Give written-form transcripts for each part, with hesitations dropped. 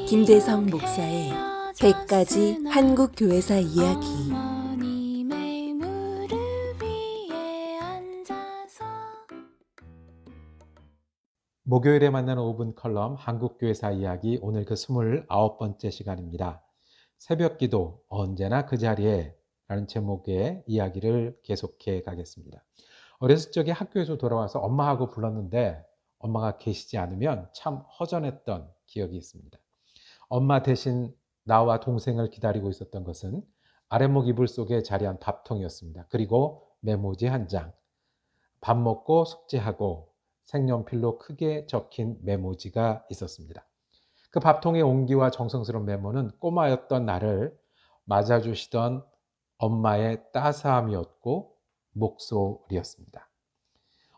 김대성 목사의 100가지 한국 교회사 이야기. 목요일에 만나는 5분 컬럼 한국교회사 이야기, 오늘 그 29번째 시간입니다. 새벽기도 언제나 그 자리에 라는 제목의 이야기를 계속해 가겠습니다. 어렸을 적에 학교에서 돌아와서 엄마하고 불렀는데 엄마가 계시지 않으면 참 허전했던 기억이 있습니다. 엄마 대신 나와 동생을 기다리고 있었던 것은 아랫목 이불 속에 자리한 밥통이었습니다. 그리고 메모지 한 장, 밥 먹고 숙제하고 색연필로 크게 적힌 메모지가 있었습니다. 그 밥통의 온기와 정성스러운 메모는 꼬마였던 나를 맞아주시던 엄마의 따스함이었고 목소리였습니다.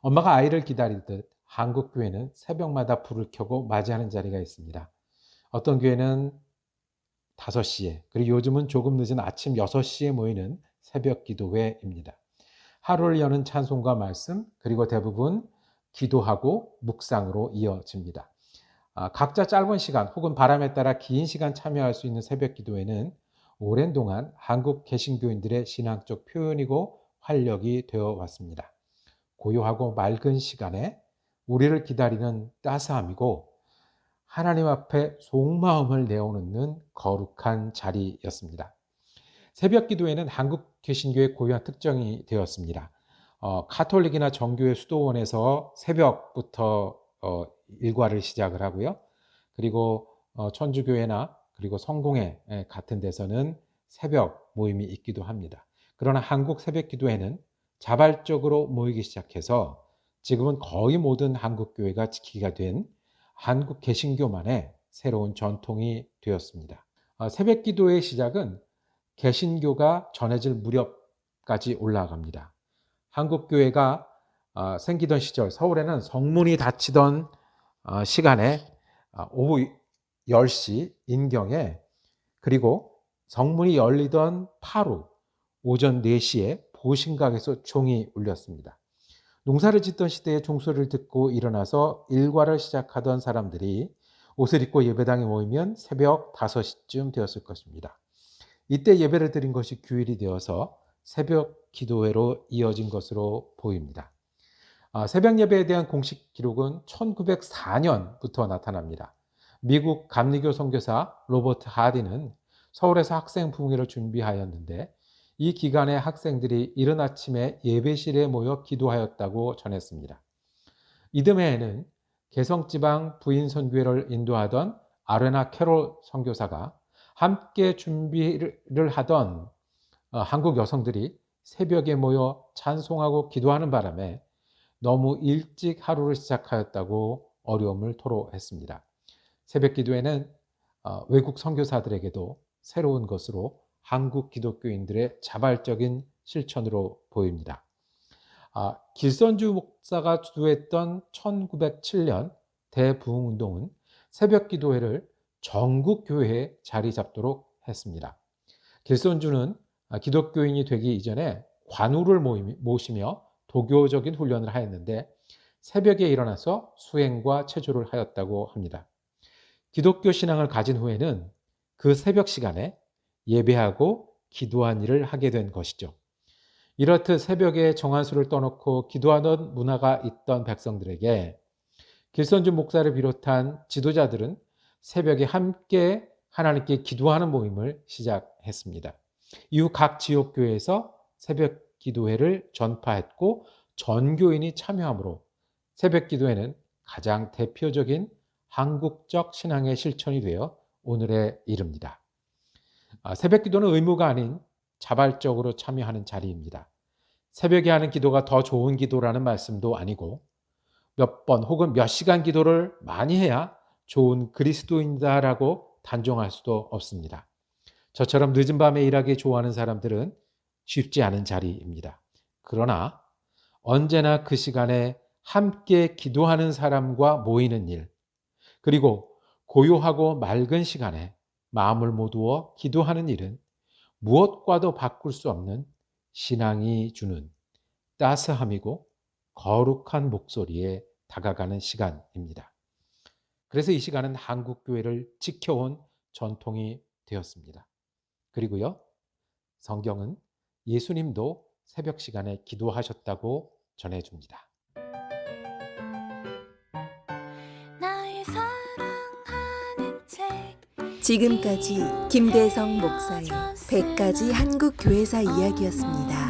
엄마가 아이를 기다리듯 한국 교회는 새벽마다 불을 켜고 맞이하는 자리가 있습니다. 어떤 교회는 5시에, 그리고 요즘은 조금 늦은 아침 6시에 모이는 새벽 기도회입니다. 하루를 여는 찬송과 말씀, 그리고 대부분 기도하고 묵상으로 이어집니다. 각자 짧은 시간 혹은 바람에 따라 긴 시간 참여할 수 있는 새벽 기도회는 오랜 동안 한국 개신교인들의 신앙적 표현이고 활력이 되어 왔습니다. 고요하고 맑은 시간에 우리를 기다리는 따스함이고 하나님 앞에 속마음을 내어놓는 거룩한 자리였습니다. 새벽 기도회는 한국 개신교의 고유한 특징이 되었습니다. 카톨릭이나 정교회 수도원에서 새벽부터 일과를 시작을 하고요. 그리고 천주교회나 그리고 성공회 같은 데서는 새벽 모임이 있기도 합니다. 그러나 한국 새벽 기도회는 자발적으로 모이기 시작해서 지금은 거의 모든 한국 교회가 지키게 된 한국 개신교만의 새로운 전통이 되었습니다. 새벽 기도의 시작은 개신교가 전해질 무렵까지 올라갑니다. 한국교회가 생기던 시절, 서울에는 성문이 닫히던 시간에 오후 10시 인경에, 그리고 성문이 열리던 하루 오전 4시에 보신각에서 종이 울렸습니다. 농사를 짓던 시대에 종소리를 듣고 일어나서 일과를 시작하던 사람들이 옷을 입고 예배당에 모이면 새벽 5시쯤 되었을 것입니다. 이때 예배를 드린 것이 규율이 되어서 새벽 기도회로 이어진 것으로 보입니다. 새벽 예배에 대한 공식 기록은 1904년부터 나타납니다. 미국 감리교 선교사 로버트 하디는 서울에서 학생 부흥회를 준비하였는데 이 기간에 학생들이 이른 아침에 예배실에 모여 기도하였다고 전했습니다. 이듬해에는 개성지방 부인 선교회를 인도하던 아레나 캐롤 선교사가 함께 준비를 하던 한국 여성들이 새벽에 모여 찬송하고 기도하는 바람에 너무 일찍 하루를 시작하였다고 어려움을 토로했습니다. 새벽 기도회는 외국 선교사들에게도 새로운 것으로 한국 기독교인들의 자발적인 실천으로 보입니다. 길선주 목사가 주도했던 1907년 대부흥운동은 새벽 기도회를 전국 교회에 자리 잡도록 했습니다. 길선주는 기독교인이 되기 이전에 관우를 모시며 도교적인 훈련을 하였는데 새벽에 일어나서 수행과 체조를 하였다고 합니다. 기독교 신앙을 가진 후에는 그 새벽 시간에 예배하고 기도한 일을 하게 된 것이죠. 이렇듯 새벽에 정한수를 떠놓고 기도하던 문화가 있던 백성들에게 길선주 목사를 비롯한 지도자들은 새벽에 함께 하나님께 기도하는 모임을 시작했습니다. 이후 각 지역교회에서 새벽 기도회를 전파했고 전교인이 참여하므로 새벽 기도회는 가장 대표적인 한국적 신앙의 실천이 되어 오늘에 이릅니다. 새벽 기도는 의무가 아닌 자발적으로 참여하는 자리입니다. 새벽에 하는 기도가 더 좋은 기도라는 말씀도 아니고 몇 번 혹은 몇 시간 기도를 많이 해야 좋은 그리스도인이다라고 단정할 수도 없습니다. 저처럼 늦은 밤에 일하기 좋아하는 사람들은 쉽지 않은 자리입니다. 그러나 언제나 그 시간에 함께 기도하는 사람과 모이는 일, 그리고 고요하고 맑은 시간에 마음을 모두어 기도하는 일은 무엇과도 바꿀 수 없는 신앙이 주는 따스함이고 거룩한 목소리에 다가가는 시간입니다. 그래서 이 시간은 한국 교회를 지켜온 전통이 되었습니다. 그리고요, 성경은 예수님도 새벽 시간에 기도하셨다고 전해줍니다. 지금까지 김대성 목사의 100가지 한국 교회사 이야기였습니다.